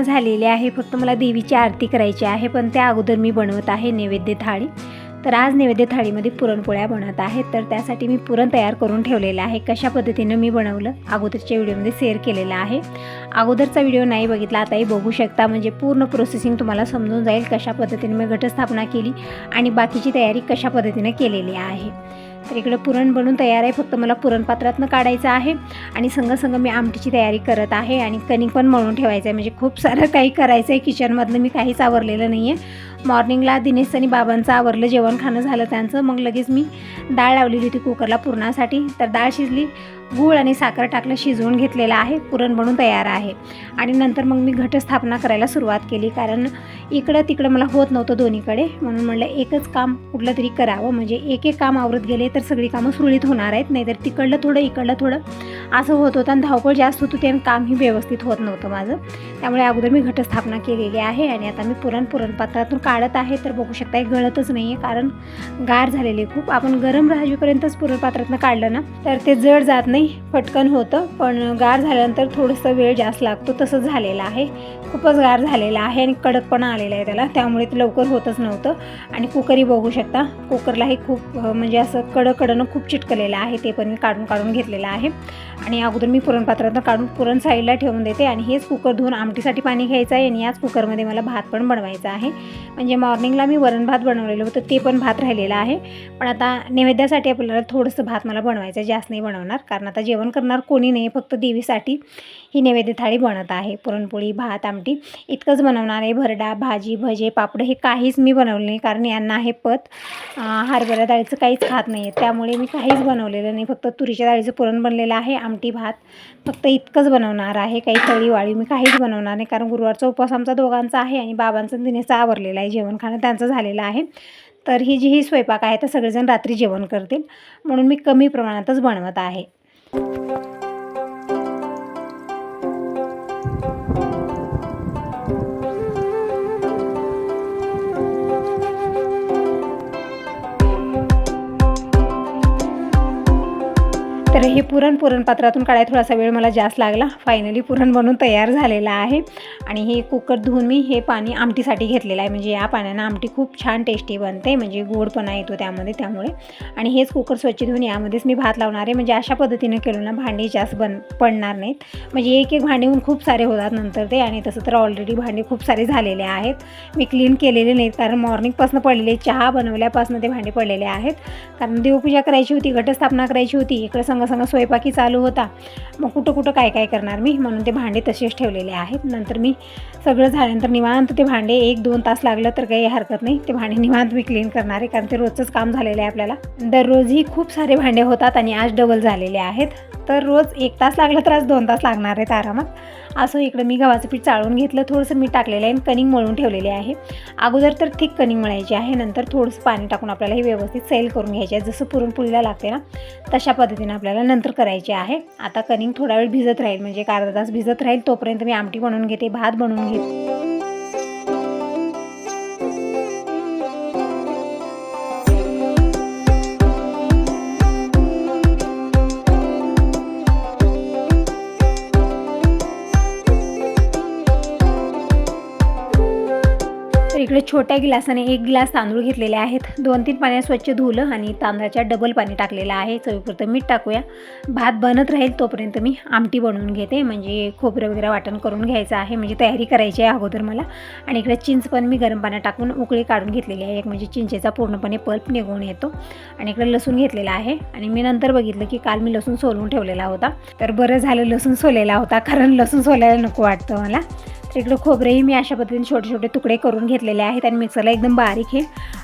झालेली आहे, फक्त मला देवीची आरती करायची आहे, पण त्या अगोदर मी बनवत आहे नैवेद्य थाळी। तर आज नैवेद्य थाळीमध्ये पुरणपोळ्या बनवत आहेत, तर त्यासाठी मी पुरण तयार करून ठेवलेलं आहे। कशा पद्धतीने मी बनवलं अगोदरच्या व्हिडिओमध्ये शेअर केलेला आहे। अगोदरचा व्हिडिओ नाही बघितला आताही बघू शकता, म्हणजे पूर्ण प्रोसेसिंग तुम्हाला समजून जाईल कशा पद्धतीने मी घटस्थापना केली आणि बाकीची तयारी कशा पद्धतीने केलेली आहे। तर इकडे पुरण बनवून तयार आहे, फक्त मला पुरणपात्रातनं काढायचं आहे आणि संग मी आमटीची तयारी करत आहे आणि कणिक पण मळून ठेवायचं आहे। म्हणजे खूप सारं काही करायचं आहे किचनमधनं, मी काहीच आवरलेलं नाही आहे। मॉर्निंगला दिनेश आणि बाबांचं आवरलं, जेवण खाणं झालं त्यांचं, मग लगेच मी डाळ लावलेली होती कुकरला पुरणासाठी। तर डाळ शिजली, गूळ आणि साखर टाकलं, शिजवून घेतलेलं आहे, पुरण बनवून तयार आहे। आणि नंतर मग मी घटस्थापना करायला सुरुवात केली, कारण इकडं तिकडं मला होत नव्हतं दोन्हीकडे, म्हणून म्हटलं एकच काम कुठलं तरी करावं, म्हणजे एक काम आवरत गेले तर सगळी कामं सुरळीत होणार आहेत, नाहीतर तिकडलं थोडं इकडलं थोडं असं होत होतं आणि धावपळ जास्त होत होती आणि कामही व्यवस्थित होत नव्हतं माझं। त्यामुळे अगोदर मी घटस्थापना केलेली आहे आणि आता मी पुरणपात्रातून काढत आहे। तर बघू शकता हे गळतच नाही आहे, कारण गार झालेले खूप। आपण गरम राहावीपर्यंतच पुरणपात्रातून काढलं ना तर ते जड जात नाही, पटकन होतं, पण गार झाल्यानंतर थोडंसं वेळ जास्त लागतो, तसंच झालेलं आहे। खूपच गार झालेलं आहे आणि कडकपणा आलेला आहे त्याला, त्यामुळे ते लवकर होतच नव्हतं। आणि कुकरही बघू शकता, कुकरलाही खूप म्हणजे असं कडकडनं खूप चिटकलेलं आहे, ते पण मी काढून घेतलेलं आहे। आणि अगोदर मी पुरणपात्रातून काढून पुरण साईडला ठेवून देते आणि हेच कुकर धुवून आमटीसाठी पाणी घ्यायचं आहे आणि याच कुकरमध्ये मला भात पण बनवायचा आहे। म्हणजे मॉर्निंगला मी वरण भात बनवलेलं होतं, ते पण भात राहिलेलं आहे, पण आता नैवेद्यासाठी आपल्याला थोडंसं भात मला बनवायचं आहे, जास्त नाही बनवणार, कारण आता जेवण करणार कोणी नाही, फक्त देवीसाठी ही नैवेद्य थाळी बनत आहे। पुरणपोळी, भात, आमटी इतकंच बनवणार आहे। भरडा, भाजी, भजे, पापड हे काहीच मी बनवलं नाही, कारण यांना आहे पत हरभरा डाळीचं काहीच खात नाही आहे, त्यामुळे मी काहीच बनवलेलं नाही, फक्त तुरीच्या डाळीचं पुरण बनलेलं आहे, आमटी, भात फक्त इतकंच बनवणार आहे। काही तळी वाळी मी काहीच बनवणार नाही, कारण गुरुवारचा उपवास आमचा दोघांचा आहे आणि बाबांचं दिनेशचं आवरलेलं आहे, जेवण खाणं त्यांचं झालेलं आहे। तर ही स्वयंपाक आहे तर सगळेजण रात्री जेवण करतील, म्हणून मी कमी प्रमाणातच बनवत आहे। तर हे पुरणपात्रातून काढायला थोडासा वेळ मला जास्त लागला। फायनली पुरण बनवून तयार झालेलं आहे आणि हे कुकर धुवून मी हे पाणी आमटीसाठी घेतलेलं आहे, म्हणजे या पाण्यानं आमटी खूप छान टेस्टी बनते, म्हणजे गोडपणा येतो त्यामध्ये, त्यामुळे। आणि हेच कुकर स्वच्छ धुवून यामध्येच मी भात लावणार आहे, म्हणजे अशा पद्धतीने केलं ना भांडी जास्त पडणार नाहीत, म्हणजे एक भांडी होऊन खूप सारे होतात नंतर ते। आणि तसं तर ऑलरेडी भांडी खूप सारे झालेले आहेत, मी क्लीन केलेले नाहीत, कारण मॉर्निंगपासून पडलेले, चहा बनवल्यापासून ते भांडे पडलेले आहेत, कारण देवपूजा करायची होती, घटस्थापना करायची होती, इकडे संग स्वयंपाकी चालू होता, मग कुठं काय करणार मी, म्हणून ते भांडे तसेच ठेवलेले आहेत। नंतर मी सगळं झाल्यानंतर निवांत ते भांडे 1-2 तास लागलं तर काही हरकत नाही, ते भांडे निवांत मी क्लीन करणार आहे, कारण ते रोजचंच काम झालेलं आहे आपल्याला। दररोजही खूप सारे भांडे होतात आणि आज डबल झालेले आहेत, तर रोज 1 तास लागला तर आज 2 तास लागणार आहेत आरामात। असं इकडं मी गव्हाचं पीठ चाळून घेतलं, थोडंसं मीठ टाकलेलं आहे आणि कणिक मळून ठेवलेले आहे। अगोदर तर थिक कणिक मळायची आहे, नंतर थोडंसं पाणी टाकून आपल्याला हे व्यवस्थित सैल करून घ्यायचे आहे, जसं पुरणपोळीला लागते ना तशा पद्धतीने आपल्याला नंतर करायचे आहे। आता कणिक थोडा वेळ भिजत राहील, म्हणजे एक अर्धा तास भिजत राहील, तोपर्यंत मी आमटी बनवून घेते, भात बनवून घेते। इकडे छोट्या गिलासाने 1 गिलास तांदूळ घेतलेले आहेत, 2-3 पाण्यात स्वच्छ धुवलं आणि तांदळाच्या डबल पाणी टाकलेलं आहे। चवीपुरतं मीठ टाकूया, भात बनत राहील तोपर्यंत मी आमटी बनवून घेते, म्हणजे खोबरं वगैरे वाटण करून घ्यायचं आहे, म्हणजे तयारी करायची आहे अगोदर मला। आणि इकडे चिंच पण मी गरम पाण्यात टाकून उकळी काढून घेतलेली आहे, एक म्हणजे चिंचेचा पूर्णपणे पल्प निघून येतो। आणि इकडे लसूण घेतलेला आहे आणि मी नंतर बघितलं की काल मी लसूण सोलून ठेवलेला होता, तर बरं झालं लसूण सोलेला होता, कारण लसूण सोलायला नको वाटतं मला। तर इकडं खोबरेही मी अशा पद्धतीने छोटे छोटे तुकडे करून घेतलेले आहेत आणि मिक्सरला एकदम बारीक हे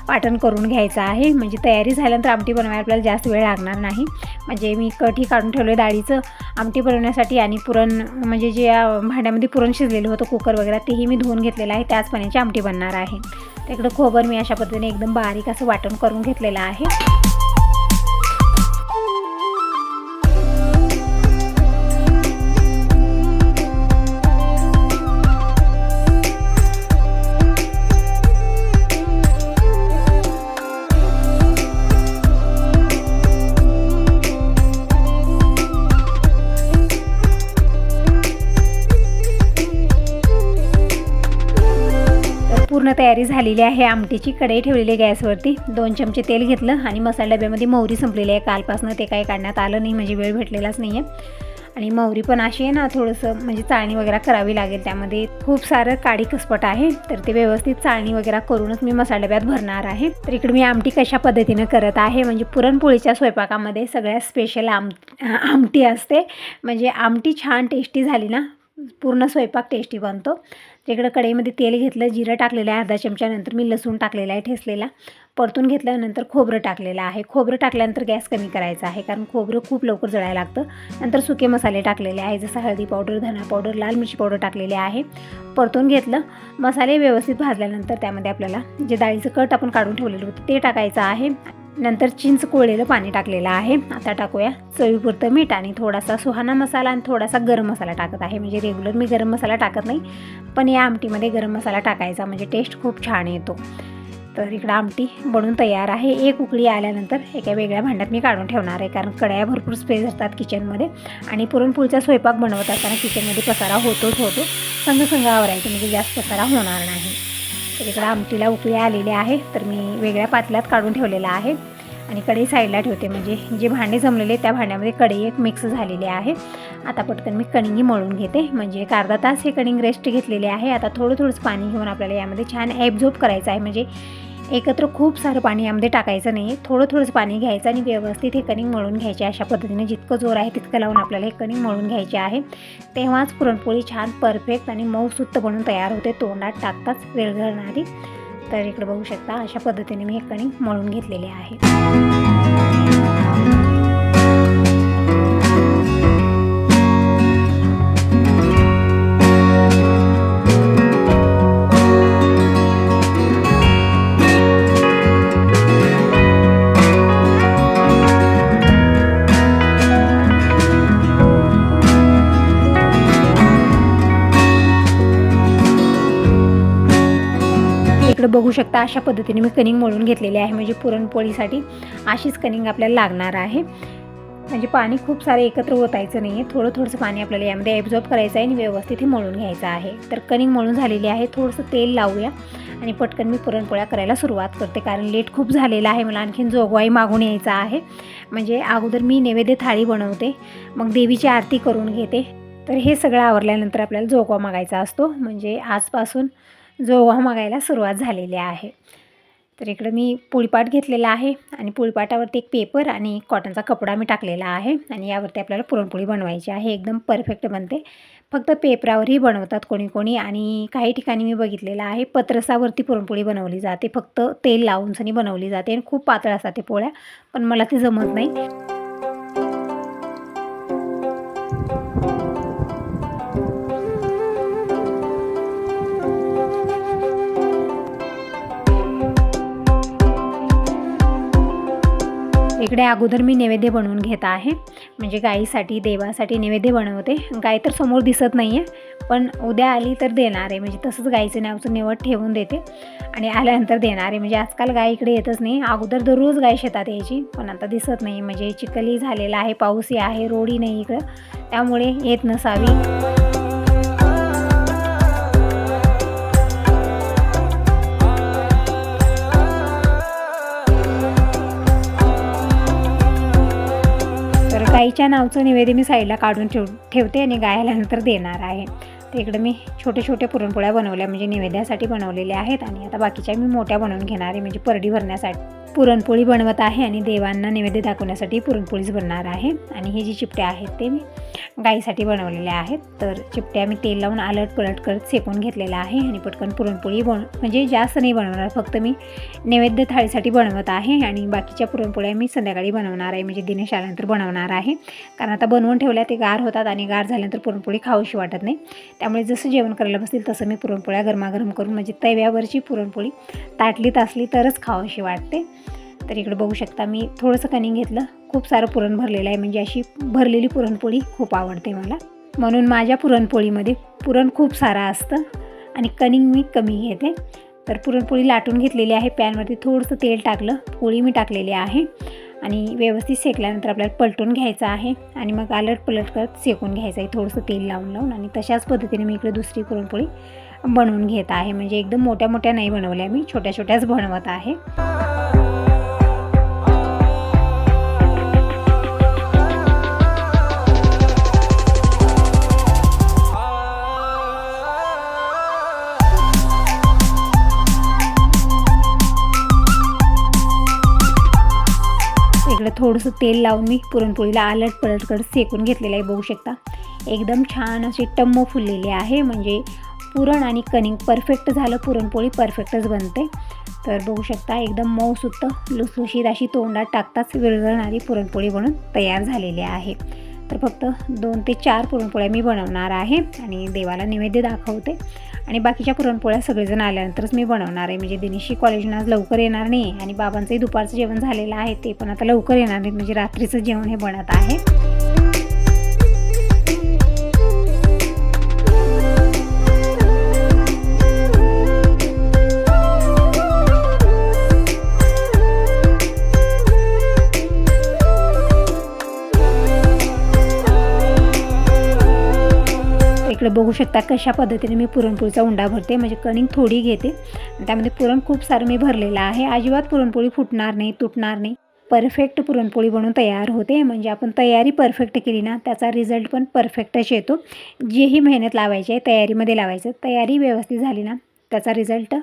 वाटण करून घ्यायचं आहे, म्हणजे तयारी झाल्यानंतर आमटी बनवायला आपल्याला जास्त वेळ लागणार नाही। म्हणजे मी कढी काढून ठेवले डाळीचं आमटी बनवण्यासाठी, आणि पुरण म्हणजे जे भांड्यामध्ये पुरण शिजलेलं होतं कुकर वगैरे तेही मी धुवून घेतलेलं आहे, त्याच पाण्याची आमटी बनणार आहे। तर इकडं खोबर मी अशा पद्धतीने एकदम बारीक असं वाटण करून घेतलेलं आहे। पूर्ण तयारी झालेली आहे आमटीची. कढई ठेवलेली गॅसवरती, 2 चमचे तेल घेतलं आणि मसाला डब्यामध्ये मोहरी संपलेली आहे कालपासनं, ते काही काढण्यात आलं नाही म्हणजे वेळ भेटलेलाच नाही आहे. आणि मोहरी पण अशी आहे ना थोडंसं म्हणजे चाळणी वगैरे करावी लागेल, त्यामध्ये खूप सारं काडी कसपट आहे, तर ते व्यवस्थित चाळणी वगैरे करूनच मी मसाला डब्यात भरणार आहे. तर इकडे मी आमटी कशा पद्धतीनं करत आहे, म्हणजे पुरणपोळीच्या स्वयंपाकामध्ये सगळ्यात स्पेशल आमटी असते. म्हणजे आमटी छान टेस्टी झाली ना पूर्ण स्वयंपाक टेस्टी बनतो. तिकडं कढईमध्ये तेल घेतलं, जिरं टाकलेलं आहे अर्धा चमचा, नंतर मी लसूण टाकलेला आहे ठेचलेला, परतून घेतल्यानंतर खोबरं टाकलेलं आहे. खोबरं टाकल्यानंतर गॅस कमी करायचा आहे, कारण खोबरं खूप लवकर जळायला लागतं. नंतर सुके मसाले टाकलेले आहे, जसं हळदी पावडर, धना पावडर, लाल मिरची पावडर टाकलेले आहे. परतून घेतलं. मसाले व्यवस्थित भाजल्यानंतर त्यामध्ये आपल्याला जे डाळीचं कट आपण काढून ठेवलेलं होतं ते टाकायचं आहे. नंतर चिंच कोळलेलं पाणी टाकलेलं आहे. आता टाकूया चवीपुरतं मीठ आणि थोडासा सुहाना मसाला आणि थोडासा गरम मसाला टाकत आहे. म्हणजे रेग्युलर मी गरम मसाला टाकत नाही, पण या आमटीमध्ये गरम मसाला टाकायचा म्हणजे टेस्ट खूप छान येतो. तर इकडं आमटी बनवून तयार आहे. एक उकळी आल्यानंतर एका वेगळ्या भांड्यात मी काढून ठेवणार आहे, कारण कढया भरपूर स्पेस असतात किचनमध्ये आणि पुरणपोळीचा स्वयंपाक बनवत असताना किचनमध्ये पसारा होतो. संग आवरायचं म्हणजे जास्त पसारा होणार नाही. तर इकडं आमटीला उकळी आलेली आहे, तर मी वेगळ्या पातेल्यात काढून ठेवलेला आहे आणि कढई साईडला ठेवते. म्हणजे जे भांडे जमलेले त्या भांड्यामध्ये कढई एक मिक्स झालेली आहे. आता पटकन मी कणिंगी मळून घेते, म्हणजे एक अर्धा तास हे कणिंग रेस्ट घेतलेले आहे. आता थोडंच पाणी घेऊन आपल्याला यामध्ये छान ॲब्झॉर्ब करायचं आहे. म्हणजे एकत्र खूप सारं पाणी यामध्ये टाकायचं नाही, थोडंच पाणी घ्यायचं आणि व्यवस्थित हे कणिंग मळून घ्यायचे. अशा पद्धतीने जितकं जोर आहे तितकं लावून आपल्याला हे कणिंग मळून घ्यायचे आहे. तेव्हाच पुरणपोळी छान परफेक्ट आणि मऊसूत बनून तयार होते, तोंडात टाकताच विरघळणारी. तर इकडे बघू शकता अशा पद्धतीने मी हे कणिंग मळून घेतलेले आहे. इकडे बघू शकता अशा पद्धतीने मी कणिंग मळून घेतलेले आहे. म्हणजे पुरणपोळीसाठी अशीच कणिंग आपल्याला लागणार आहे. म्हणजे पाणी खूप सारं एकत्र ओतायचं नाही आहे, थोडंसं पाणी आपल्याला यामध्ये ॲब्झॉर्ब करायचं आहे आणि व्यवस्थित हे मळून घ्यायचं आहे. तर कणिंग मळून झालेली आहे. थोडंसं तेल लावूया आणि पटकन मी पुरणपोळ्या करायला सुरुवात करते, कारण लेट खूप झालेला आहे. मला आणखीन जोगवाई मागून यायचा आहे. म्हणजे अगोदर मी नैवेद्य थाळी बनवते, मग देवीची आरती करून घेते. तर हे सगळं आवरल्यानंतर आपल्याला जोगवा मागायचा असतो. म्हणजे आजपासून जोगवा मागायला सुरुवात झालेली आहे. तर इकडं मी पोळीपाट घेतलेला आहे आणि पोळीपाटावरती एक पेपर आणि एक कॉटनचा कपडा मी टाकलेला आहे आणि यावरती आपल्याला पुरणपोळी बनवायची आहे. एकदम परफेक्ट बनते. फक्त पेपरावरही बनवतात कोणी आणि काही ठिकाणी मी बघितलेलं आहे पत्रसावरती पुरणपोळी बनवली जाते, फक्त तेल लावूनसनी बनवली जाते आणि खूप पातळ असतात ते पोळ्या, पण मला ते जमत नाही. इकडे अगोदर मी नैवेद्य बनवून घेत आहे. म्हणजे गाईसाठी देवासाठी नैवेद्य बनवते. गाय तर समोर दिसत नाही आहे, पण उद्या आली तर देणार आहे. म्हणजे तसंच गाईचं नावचं निवड ठेवून देते आणि आल्यानंतर देणार आहे. म्हणजे आजकाल गाय इकडे येतच नाही. अगोदर दररोज गाय शेतात यायची, पण आता दिसत नाही. म्हणजे चिखली झालेला आहे, पाऊसही आहे, रोडही नाही इकडं, त्यामुळे येत नसावी. गाईच्या नावचं नैवेद्य मी साईडला काढून ठेवते आणि गाय आल्यानंतर देणार आहे. तर इकडे मी छोटे पुरणपोळ्या बनवल्या, म्हणजे नैवेद्यासाठी बनवलेल्या आहेत आणि आता बाकीच्या मी मोठ्या बनवून घेणार आहे. म्हणजे परडी भरण्यासाठी पुरणपोळी बनवत आहे आणि देवांना नैवेद्य दाखवण्यासाठी पुरणपोळीच बनणार आहे. आणि हे जे चिपट्या आहेत ते मी गाईसाठी बनवलेल्या आहेत. तर चिपट्या मी तेल लावून आलट पलट करत सेकून घेतलेला आहे आणि पटकन पुरणपोळी म्हणजे जास्त नाही बनवणार, फक्त मी नैवेद्य थाळीसाठी बनवत आहे आणि बाकीच्या पुरणपोळ्या मी संध्याकाळी बनवणार आहे. म्हणजे दिनेश आल्यानंतर बनवणार आहे, कारण आता बनवून ठेवल्या ते गार होतात आणि गार झाल्यानंतर पुरणपोळी खाऊशी वाटत नाही. त्यामुळे जसं जेवण करायला बसतील तसं मी पुरणपोळ्या गरमागरम करून, म्हणजे तव्यावरची पुरणपोळी ताटलीत असली तरच खाऊशी वाटते. तर इकडे बघू शकता मी थोडंसं कणिंग घेतलं, खूप सारं पुरण भरलेलं आहे. म्हणजे अशी भरलेली पुरणपोळी खूप आवडते मला, म्हणून माझ्या पुरणपोळीमध्ये पुरण खूप सारं असतं आणि कणिंग मी कमी घेते. तर पुरणपोळी लाटून घेतलेली आहे. पॅनवरती थोडंसं तेल टाकलं, पोळी मी टाकलेली आहे आणि व्यवस्थित शेकल्यानंतर आपल्याला पलटून घ्यायचं आहे आणि मग आलट पलट करत शेकून घ्यायचं आहे, थोडंसं तेल लावून आणि तशाच पद्धतीने मी इकडे दुसरी पुरणपोळी बनवून घेत आहे. म्हणजे एकदम मोठ्या मोठ्या नाही बनवल्या मी, छोट्या छोट्याच बनवत आहे. इकडे थोडंसं तेल लावून मी पुरणपोळीला आलट पलट सेकून घेतलेलं आहे. बघू शकता एकदम छान अशी टम्म फुललेली आहे. म्हणजे पुरण आणि कणिक परफेक्ट झालं, पुरणपोळी परफेक्टच बनते. तर बघू शकता एकदम मऊसुत लुसलुशीत अशी तोंडात टाकताच विरघळणारी पुरणपोळी बनून तयार झालेली आहे. तर फक्त 2 ते 4 पुरणपोळ्या मी बनवणार आहे आणि देवाला नैवेद्य दाखवते. आणि बाकीच्या पुरणपोळ्या सगळेजण आल्यानंतरच मी बनवणार आहे. म्हणजे दिनेशी कॉलेजनं आज लवकर येणार नाही आणि बाबांचंही दुपारचं जेवण झालेलं आहे, ते पण आता लवकर येणार नाहीत. म्हणजे रात्रीचं जेवण हे बनत आहे. इकडे बघू शकता कशा पद्धतीने मी पुरणपोळीचा उंडा भरते. म्हणजे कणिक थोडी घेते आणि त्यामध्ये पुरण खूप सारं मी भरलेलं आहे. अजिबात पुरणपोळी फुटणार नाही, तुटणार नाही. परफेक्ट पुरणपोळी बनून तयार होते. म्हणजे आपण तयारी परफेक्ट केली ना, त्याचा रिझल्ट पण परफेक्टच येतो. जीही मेहनत लावायची आहे तयारीमध्ये लावायचं, तयारी व्यवस्थित झाली ना त्याचा रिझल्ट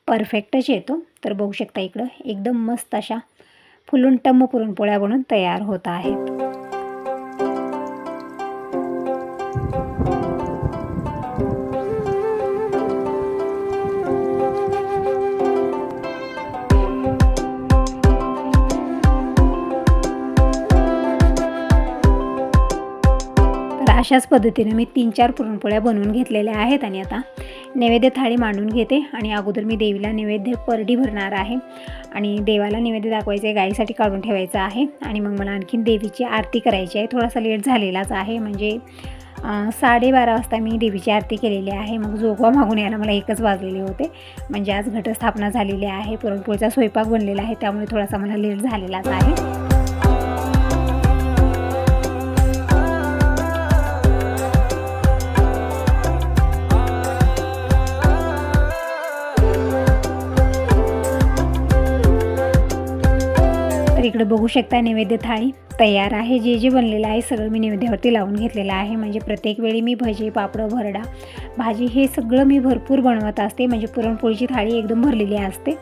परफेक्टच येतो. तर बघू शकता इकडं एकदम मस्त अशा फुलून टम्म पुरणपोळ्या बनून तयार होत आहेत. अशाच पद्धतीने मी 3-4 पुरणपोळ्या बनवून घेतलेल्या आहेत. आणि आता नैवेद्य थाळी मांडून घेते. आणि अगोदर मी देवीला नैवेद्य परडी भरणार आहे आणि देवाला नैवेद्य दाखवायचं आहे, गाईसाठी काढून ठेवायचं आहे. आणि मग मला आणखीन देवीची आरती करायची आहे. थोडासा लेट झालेलाच आहे. म्हणजे 12:30 वाजता मी देवीची आरती केलेली आहे. मग जोगवा मागून यायला मला 1च वाजलेले होते. म्हणजे आज घटस्थापना झालेली आहे, पुरणपोळीचा स्वयंपाक बनलेला आहे, त्यामुळे थोडासा मला लेट झालेलाच आहे. इकडे बघू शकता नैवेद्य थाळी तयार आहे. जे जे बनलेलं आहे सगळं मी नैवेद्यावरती लावून घेतलेलं आहे. म्हणजे प्रत्येक वेळी मी भजी, पापड, भरडा, भाजी हे सगळं मी भरपूर बनवत असते. म्हणजे पुरणपोळीची थाळी एकदम भरलेली असते.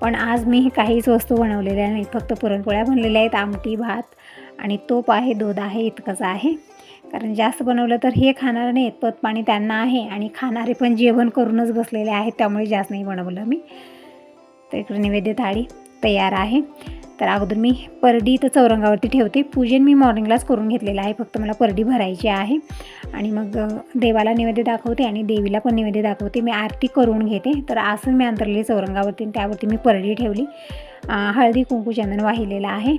पण आज मी काहीच वस्तू बनवलेल्या नाहीत, फक्त पुरणपोळ्या बनलेल्या आहेत. आमटी, भात आणि तोप आहे, दूध आहे, इतकंच आहे. कारण जास्त बनवलं तर हे खाणार नाहीत, पत पाणी त्यांना आहे आणि खाणारे पण जेवण करूनच बसलेले आहेत, त्यामुळे जास्त नाही बनवलं मी. तर इकडे नैवेद्य थाळी तयार आहे. तर अगोदर मी परडी तर चौरंगावरती ठेवते. पूजन मी मॉर्निंगलाच करून घेतलेलं आहे, फक्त मला परडी भरायची आहे. आणि मग देवाला नैवेद्य दाखवते आणि देवीला पण नैवेद्य दाखवते. मी आरती करून घेते. तर आसन मी अंतरले चौरंगावरती, त्यावरती मी परडी ठेवली. हळदी कुंकू चंदन वाहिलेलं आहे.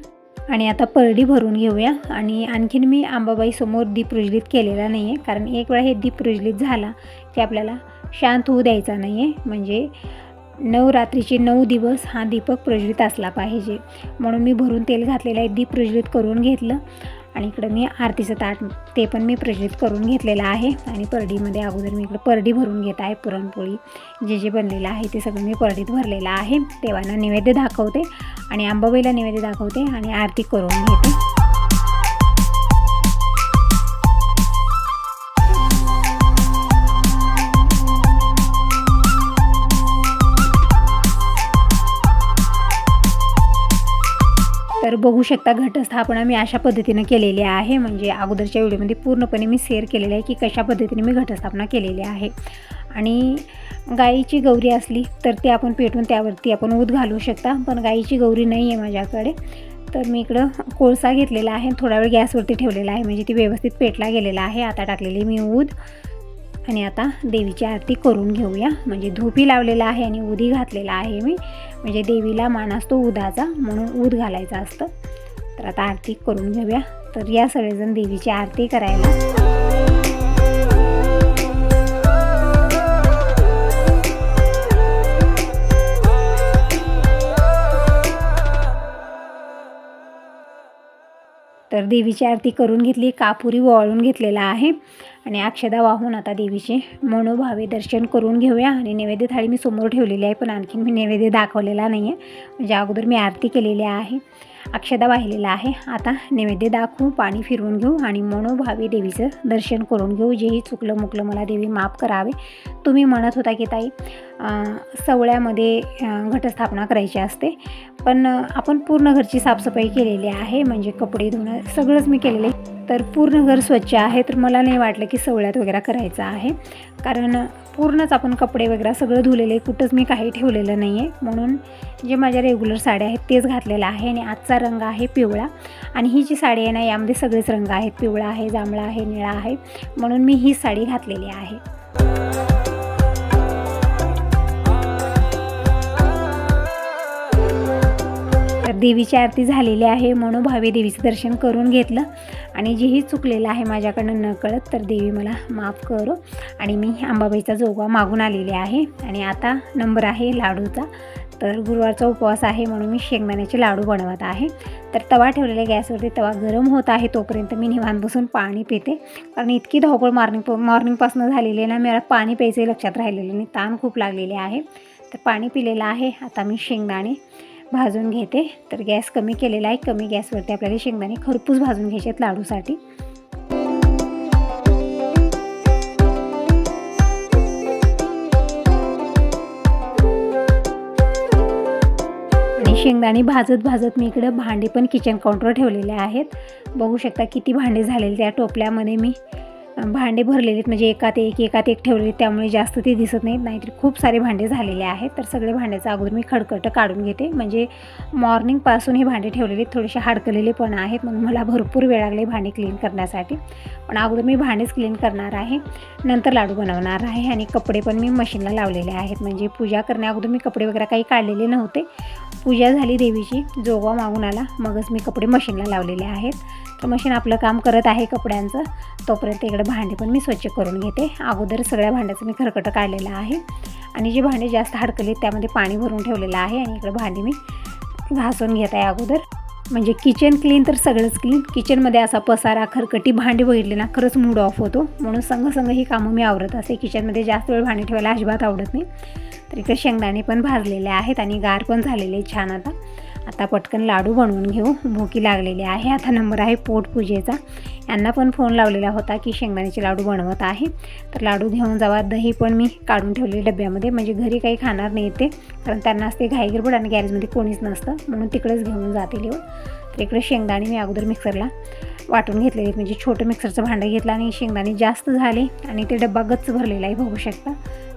आणि आता परडी भरून घेऊया. आणि आणखीन मी अंबाबाईसमोर दीप प्रज्वलित केलेला नाही आहे, कारण एक वेळा हे दीप प्रज्वलित झाला की आपल्याला शांत होऊ द्यायचा नाही आहे. म्हणजे नवरात्रीचे 9 दिवस हा दीपक प्रज्वलित असला पाहिजे, म्हणून मी भरून तेल घातलेलं आहे, दीप प्रज्वलित करून घेतलं. आणि इकडं मी आरतीचं ताट ते पण मी प्रज्वलित करून घेतलेलं आहे. आणि परडीमध्ये अगोदर मी इकडं परडी भरून घेत आहे. पुरणपोळी जे जे बनलेलं आहे ते सगळं मी परडीत भरलेलं आहे. देवांना नैवेद्य दाखवते आणि अंबाबाईला नैवेद्य दाखवते आणि आरती करून घेते. तर बघू शकता घटस्थापना मी अशा पद्धतीनं केलेली आहे. म्हणजे अगोदरच्या व्हिडिओमध्ये पूर्णपणे मी शेअर केलेलं आहे की कशा पद्धतीने मी घटस्थापना केलेली आहे. आणि गाईची गौरी असली तर ते आपण पेटवून त्यावरती आपण ऊद घालू शकता, पण गाईची गौरी नाही आहे माझ्याकडे. तर मी इकडं कोळसा घेतलेला आहे, थोडा वेळ गॅसवरती ठेवलेला आहे, म्हणजे ती व्यवस्थित पेटला गेलेला आहे. आता टाकलेली मी ऊद. आणि आता देवीची आरती करून घेऊया. म्हणजे धूपी लावलेला आहे आणि उदी घातलेला आहे मी. म्हणजे देवीला मान असतो उदाचा, म्हणून ऊद घालायचं असतं. तर आता आरती करून घेऊया. तर या सगळेजण देवीची आरती करायला. तर देवीची आरती करून घेतली, कापुरी ओवाळून घेतलेला आहे. आणि अक्षदा वाहून आता देवीचे मनोभावे दर्शन करून घेऊया. आणि नैवेद्य थाळी मी समोर ठेवलेली आहे, पण आणखीन मी नैवेद्य दाखवलेला नाही आहे. म्हणजे अगोदर मी आरती केलेली आहे, अक्षदा वाहिलेला आहे. आता नैवेद्य दाखवू, पाणी फिरवून घेऊ आणि मनोभावे देवीचं दर्शन करून घेऊ. जेही चुकलं मुकलं मला देवी माफ करावे. तुम्ही म्हणत होता की ताई सवळ्यामध्ये घटस्थापना करायची असते, पण आपण पूर्ण घरची साफसफाई केलेली आहे, म्हणजे कपडे धुणं सगळंच मी केलेलं आहे. तर पूर्ण घर स्वच्छ आहे, तर मला नाही वाटलं की सवळ्यात वगैरे करायचं आहे, कारण पूर्णच आपण कपडे वगैरे सगळं धुलेले, कुठंच मी काही ठेवलेलं नाही आहे. म्हणून जे माझ्या रेग्युलर साड्या आहेत तेच घातलेलं आहे. आणि आजचा रंग आहे पिवळा, आणि ही जी साडी आहे ना यामध्ये सगळेच रंग आहेत, पिवळा आहे, जांभळा आहे, निळा आहे, म्हणून मी ही साडी घातलेली आहे. तर देवीची आरती झालेली आहे, मनोभावे देवीचं दर्शन करून घेतलं. आणि जेही चुकलेलं आहे माझ्याकडनं नकळत, तर देवी मला माफ करो. आणि मी अंबाबाईचा जोगवा मागून आलेली आहे. आणि आता नंबर आहे लाडूचा. तर गुरुवारचा उपवास आहे म्हणून मी शेंगदाण्याचे लाडू बनवत आहे. तर तवा ठेवलेला गॅसवरती, तवा गरम होत आहे तोपर्यंत मी निवांत बसून पाणी पिते, कारण इतकी धावपळ मॉर्निंगपासून झालेली आहे ना, मला पाणी प्यायचं लक्षात राहिलेलं नाही, ताण खूप लागलेले आहे. तर पाणी पिलेलं आहे. आता मी शेंगदाणे भाजून घेते. तर गॅस कमी केलेला आहे, कमी गॅसवरती आपल्याला शेंगदाणे खरपूस भाजून घ्यायचे आहेत लाडूसाठी. आणि शेंगदाणे भाजत मी इकडं भांडे पण किचन काउंटरवर ठेवलेले आहेत. बघू शकता किती भांडे झालेले. त्या टोपल्यामध्ये मी भांडे भरलेले आहेत, म्हणजे एकात एक ठेवलेले, त्यामुळे जास्त ते दिसत नाहीत, नाहीतर खूप सारे भांडे झालेले आहेत. तर सगळे भांड्याचं अगोदर मी खडकटं काढून घेते, म्हणजे मॉर्निंगपासून हे भांडे ठेवलेले थोडेसे हाडकलेले पण आहेत, म्हणून मला भरपूर वेळ लागले भांडे क्लीन करण्यासाठी. पण अगोदर मी भांडेच क्लीन करणार आहे, नंतर लाडू बनवणार आहे. आणि कपडे पण मी मशीनला लावलेले आहेत, म्हणजे पूजा करण्या अगोदर मी कपडे वगैरे काही काढलेले नव्हते. पूजा झाली देवीची, जोगवा मागून आला, मगच मी कपडे मशीनला लावलेले आहेत. तर मशीन आपलं काम करत आहे कपड्यांचं, तोपर्यंत इकडे भांडे पण मी स्वच्छ करून घेते. अगोदर सगळ्या भांड्याचं मी खरकटं काढलेलं आहे. आणि जे भांडे जास्त हडकले त्यामध्ये पाणी भरून ठेवलेलं आहे. आणि इकडे भांडी मी घासून घेत आहे अगोदर. म्हणजे किचन क्लीन तर सगळंच क्लीन. किचनमध्ये असा पसारा खरकटी भांडी बघितली ना खरंच मूड ऑफ होतो, म्हणून संघ ही कामं मी आवरत असते. किचनमध्ये जास्त वेळ भांडी ठेवायला अजिबात आवडत नाही. तर इकडे शेंगदाणे पण भाजलेले आहेत आणि गार पण झालेले छान. आता पटकन लाडू बनवून घेऊ, भुकी लागलेली आहे. आता नंबर आहे पोटपूजेचा. यांना पण फोन लावलेला होता की शेंगदाण्याचे लाडू बनवत आहे, तर लाडू घेऊन जावा. दही पण मी काढून ठेवले डब्यामध्ये, म्हणजे घरी काही खाणार नाही ते, कारण त्यांना असते घाई गडबड आणि गॅरेजमध्ये कोणीच नसतं, म्हणून तिकडेच घेऊन जाते लिहून. तर इकडे शेंगदाणे मी अगोदर मिक्सरला वाटून घेतलेले, म्हणजे छोटं मिक्सरचं भांडं घेतलं आणि शेंगदाणे जास्त झाले आणि ते डब्बा गच्च भरलेला आहे बघू शकता.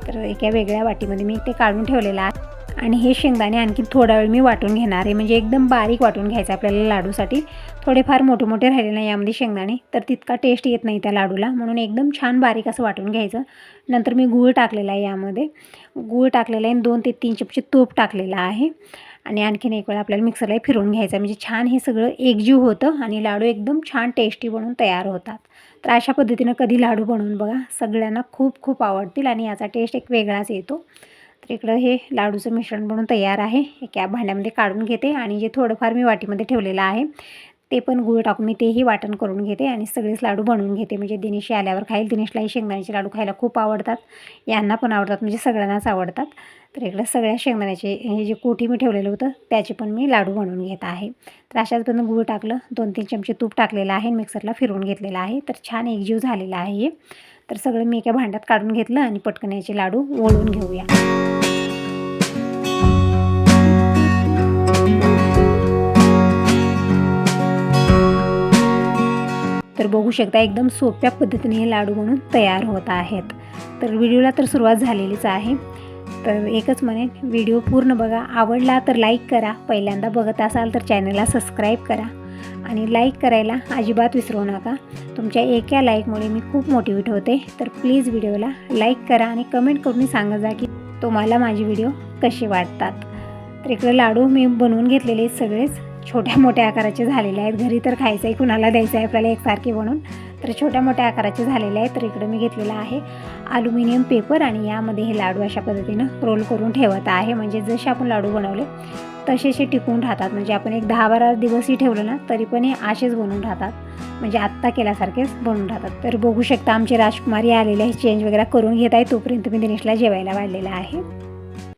तर एका वेगळ्या वाटीमध्ये मी ते काढून ठेवलेलं आहे. आणि हे शेंगदाणे आणखी थोडा वेळ मी वाटून घेणार आहे, म्हणजे एकदम बारीक वाटून घ्यायचं आपल्याला लाडूसाठी. थोडेफार मोठे राहिले नाही यामध्ये शेंगदाणे, तर तितका टेस्ट येत नाही त्या लाडूला, म्हणून एकदम छान बारीक असं वाटून घ्यायचं. नंतर मी गूळ टाकलेला आहे, यामध्ये गूळ टाकलेला आहे, 2 ते 3 चमचे तूप टाकलेला आहे. आणि आणखीन एक वेळा आपल्याला मिक्सरला फिरवून घ्यायचं, म्हणजे छान हे सगळं एकजीव होतं आणि लाडू एकदम छान टेस्टी बनून तयार होतात. तर अशा पद्धतीनं कधी लाडू बनवून बघा, सगळ्यांना खूप आवडतील आणि याचा टेस्ट एक वेगळाच येतो. तर इकडं हे लाडूचं मिश्रण बनवून तयार आहे. एका भांड्यामध्ये काढून घेते आणि जे थोडंफार मी वाटीमध्ये ठेवलेलं आहे ते पण गूळ टाकून मी तेही वाटण करून घेते आणि सगळेच लाडू बनवून घेते, म्हणजे दिनेशी आल्यावर खाईल. दिनेशलाही शेंगदाण्याचे लाडू खायला खूप आवडतात, यांना पण आवडतात, म्हणजे सगळ्यांनाच आवडतात. तर इकडे सगळ्या शेंगदाण्याचे हे जे कोठी मी ठेवलेलं होतं त्याचे पण मी लाडू बनवून घेत आहे. तर अशाच पद्धतीनं गूळ टाकलं, 2-3 चमचे तूप टाकलेलं आहे, मिक्सरला फिरवून घेतलेलं आहे. तर छान एकजीव झालेला आहे हे. तर सगळं मी एका भांड्यात काढून घेतलं आणि पटकन याचे लाडू वळून घेऊया. तर बघू शकता एकदम सोप्या पद्धतीने हे लाडू बनवून तयार होत आहेत. तर व्हिडिओला तर सुरुवात झालेलीच आहे. तर एकच म्हणेन, व्हिडिओ पूर्ण बघा, आवडला तर लाईक करा, पहिल्यांदा बघत असाल तर चॅनलला सबस्क्राईब करा आणि लाईक करायला अजिबात विसरू नका. तुमच्या एका लाईकमुळे मी खूप मोटिवेट होते. तर प्लीज व्हिडिओला लाईक करा आणि कमेंट करून सांगा जा की तुम्हाला माझे व्हिडिओ कसे वाटतात. तर इकडे लाडू मी बनवून घेतलेले सगळेच छोट्या मोठ्या आकाराचे झालेले आहेत. घरी तर खायचं आहे, कुणाला द्यायचं आहे आपल्याला एकसारखे बनवून, तर छोट्या मोठ्या आकाराचे झालेले आहेत. तर इकडं मी घेतलेला आहे ॲल्युमिनियम पेपर आणि यामध्ये हे लाडू अशा पद्धतीनं रोल करून ठेवत आहे. म्हणजे जसे आपण लाडू बनवले तसेचे टिकून राहतात. म्हणजे आपण एक 10-12 दिवसही ठेवलं ना तरी पण हे असेच बनून राहतात, म्हणजे आत्ता केल्यासारखेच बनून राहतात. तर बघू शकता आमचे राजकुमारी आलेले आहे, चेंज वगैरे करून घेत आहे. तोपर्यंत मी दिनेशला जेवायला वाढलेलं आहे.